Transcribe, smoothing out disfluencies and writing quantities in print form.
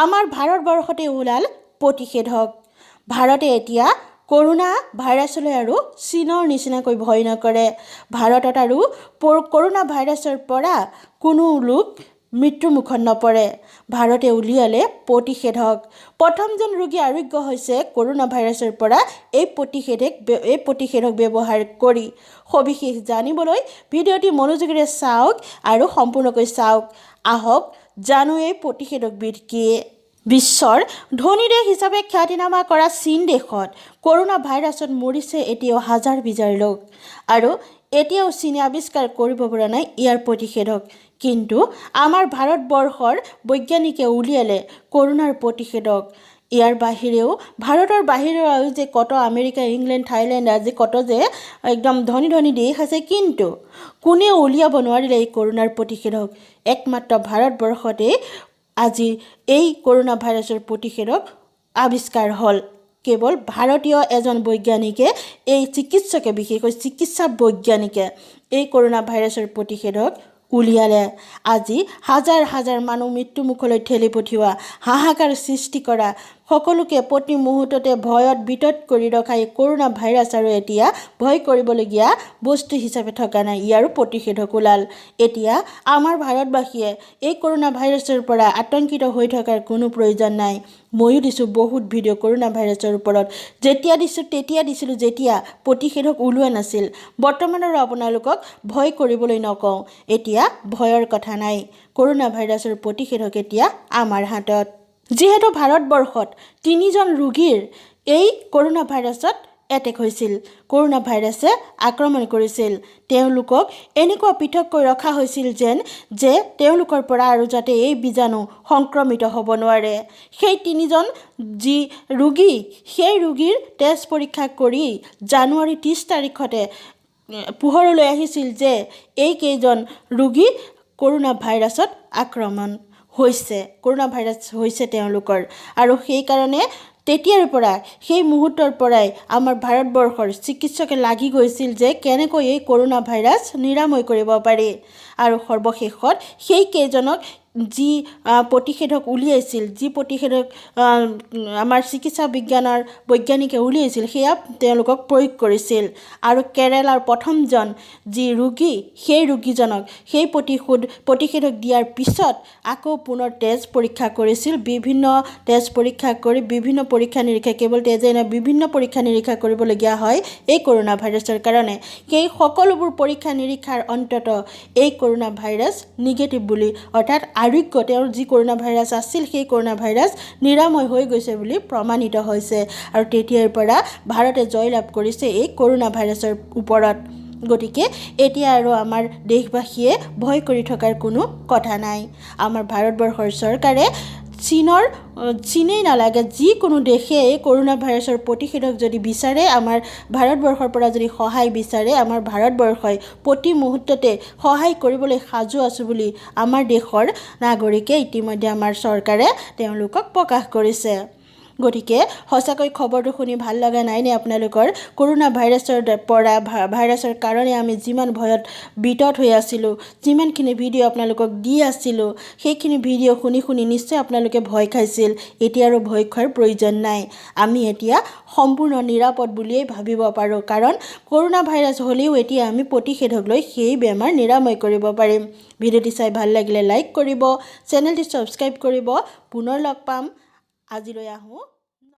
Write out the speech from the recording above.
আমাৰ ভাৰতবৰ্ষতে ওলাল প্ৰতিষেধক। ভাৰতে এতিয়া কৰোনা ভাইৰাছলৈ আৰু চীনৰ নিচিনাকৈ ভয় নকৰে। ভাৰতত আৰু কৰোনা ভাইৰাছৰ পৰা কোনো লোক মৃত্যুমুখত নপৰে। ভাৰতে উলিয়ালে প্ৰতিষেধক। প্ৰথমজন ৰোগী আৰোগ্য হৈছে কৰোনা ভাইৰাছৰ পৰা এই প্ৰতিষেধক ব্যৱহাৰ কৰি। সবিশেষ জানিবলৈ ভিডিঅ'টি মনোযোগেৰে চাওক আৰু সম্পূৰ্ণকৈ চাওক। আহক জানো এই প্ৰতিষেধকবিধ কি। বিশ্বৰ ধনী দেশ হিচাপে খ্যাতিনামা কৰা চীন দেশত কৰোনা ভাইৰাছত মৰিছে এতিয়াও হাজাৰ বিজাৰ লোক। আৰু এতিয়াও চীনে আৱিষ্কাৰ কৰিব পৰা নাই ইয়াৰ প্ৰতিষেধক। কিন্তু আমাৰ ভাৰতবৰ্ষৰ বৈজ্ঞানিকে উলিয়ালে কৰোনাৰ প্ৰতিষেধক। ইয়াৰ বাহিৰেও ভাৰতৰ বাহিৰেও আৰু যে কত আমেৰিকা, ইংলেণ্ড, থাইলেণ্ড আজি কত যে একদম ধনী ধনী দেশ আছে, কিন্তু কোনেও উলিয়াব নোৱাৰিলে এই কৰোনাৰ প্ৰতিষেধক। একমাত্ৰ ভাৰতবৰ্ষতে আজি এই কৰোনা ভাইৰাছৰ প্ৰতিষেধক আৱিষ্কাৰ হ'ল। কেৱল ভাৰতীয় এজন বৈজ্ঞানিকে, এই চিকিৎসকে, বিশেষকৈ চিকিৎসা বৈজ্ঞানিকে এই কৰোনা ভাইৰাছৰ প্ৰতিষেধক উলিয়ালে। আজি হাজাৰ হাজাৰ মানুহ মৃত্যুমুখলৈ ঠেলি পঠিওৱা, হাহাকাৰ সৃষ্টি কৰা, সকলোকে প্ৰতি মুহূৰ্ততে ভয়ত বিতত কৰি ৰখা এই কৰোনা ভাইৰাছ আৰু এতিয়া ভয় কৰিবলগীয়া বস্তু হিচাপে থকা নাই। ইয়াৰো প্ৰতিষেধক ওলাল। এতিয়া আমাৰ ভাৰতবাসীয়ে এই কৰোনা ভাইৰাছৰ পৰা আতংকিত হৈ থকাৰ কোনো প্ৰয়োজন নাই। ময়ো দিছোঁ বহুত ভিডিঅ' কৰোনা ভাইৰাছৰ ওপৰত। যেতিয়া দিছিলোঁ যেতিয়া প্ৰতিষেধক ওলোৱা নাছিল। বৰ্তমান আৰু আপোনালোকক ভয় কৰিবলৈ নকওঁ। এতিয়া ভয়ৰ কথা নাই। কৰোনা ভাইৰাছৰ প্ৰতিষেধক এতিয়া আমাৰ হাতত। যিহেতু ভাৰতবৰ্ষত 3জন ৰোগীৰ এই কৰোনা ভাইৰাছত এটেক হৈছিল, কৰোনা ভাইৰাছে আক্ৰমণ কৰিছিল। তেওঁলোকক এনেকুৱা পৃথককৈ ৰখা হৈছিল যে তেওঁলোকৰ পৰা আৰু যাতে এই বীজাণু সংক্ৰমিত হ'ব নোৱাৰে। সেই 3জন যি ৰোগী, সেই ৰোগীৰ তেজ পৰীক্ষা কৰি জানুৱাৰী 30 তাৰিখতে পোহৰলৈ আহিছিল যে এইকেইজন ৰোগী কৰোনা ভাইৰাছত আক্ৰমণ হৈছে, কৰোনা ভাইৰাছ হৈছে তেওঁলোকৰ। আৰু সেইকাৰণে তেতিয়াৰ পৰা, সেই মুহূৰ্তৰ পৰাই আমাৰ ভাৰতবৰ্ষৰ চিকিৎসকে লাগি গৈছিল যে কেনেকৈ এই কৰোনা ভাইৰাছ নিৰাময় কৰিব পাৰি। আৰু সৰ্বশেষত সেইকেইজনক যি প্ৰতিষেধক উলিয়াইছিল, যি প্ৰতিষেধক আমাৰ চিকিৎসা বিজ্ঞানৰ বৈজ্ঞানিকে উলিয়াইছিল, সেয়া তেওঁলোকক প্ৰয়োগ কৰিছিল। আৰু কেৰেলাৰ প্ৰথমজন যি ৰোগী, সেই ৰোগীজনক সেই প্ৰতিষেধক দিয়াৰ পিছত আকৌ পুনৰ তেজ পৰীক্ষা কৰিছিল। বিভিন্ন তেজ পৰীক্ষা কৰি বিভিন্ন পৰীক্ষা নিৰীক্ষা, কেৱল তেজে নহয়, বিভিন্ন পৰীক্ষা নিৰীক্ষা কৰিবলগীয়া হয় এই কৰোনা ভাইৰাছৰ কাৰণে। সেই সকলোবোৰ পৰীক্ষা নিৰীক্ষাৰ অন্তত এই কৰোনা ভাইৰাছ নিগেটিভ বুলি, অৰ্থাৎ আৰোগ্য, তেওঁৰ যি কৰোনা ভাইৰাছ আছিল সেই কৰোনা ভাইৰাছ নিৰাময় হৈ গৈছে বুলি প্ৰমাণিত হৈছে। আৰু তেতিয়াৰ পৰা ভাৰতে জয়লাভ কৰিছে এই কৰোনা ভাইৰাছৰ ওপৰত। গতিকে এতিয়া আৰু আমাৰ দেশবাসীয়ে ভয় কৰি থকাৰ কোনো কথা নাই। আমাৰ ভাৰতবৰ্ষৰ চৰকাৰে চীনেই নালাগে, যিকোনো দেশে এই কৰোনা ভাইৰাছৰ প্ৰতিষেধক যদি বিচাৰে, আমাৰ ভাৰতবৰ্ষৰ পৰা যদি সহায় বিচাৰে, আমাৰ ভাৰতবৰ্ষই প্ৰতি মুহূৰ্ততে সহায় কৰিবলৈ সাজু আছোঁ বুলি আমাৰ দেশৰ নাগৰিকে ইতিমধ্যে আমাৰ চৰকাৰে তেওঁলোকক প্ৰকাশ কৰিছে। গতিকে সঁচাকৈ খবৰটো শুনি ভাল লগা নাইনে আপোনালোকৰ? কৰোনা ভাইৰাছৰ কাৰণে আমি যিমান ভয়ত বিতত হৈ আছিলোঁ, যিমানখিনি ভিডিঅ' আপোনালোকক দি আছিলোঁ, সেইখিনি ভিডিঅ' শুনি নিশ্চয় আপোনালোকে ভয় খাইছিল। এতিয়া আৰু ভয় খোৱাৰ প্ৰয়োজন নাই। আমি এতিয়া সম্পূৰ্ণ নিৰাপদ বুলিয়েই ভাবিব পাৰোঁ। কাৰণ কৰোনা ভাইৰাছ হ'লেও এতিয়া আমি প্ৰতিষেধক লৈ সেই বেমাৰ নিৰাময় কৰিব পাৰিম। ভিডিঅ'টি চাই ভাল লাগিলে লাইক কৰিব, চেনেলটি ছাবস্ক্ৰাইব কৰিব। পুনৰ লগ পাম। আজিলৈ আহোঁ।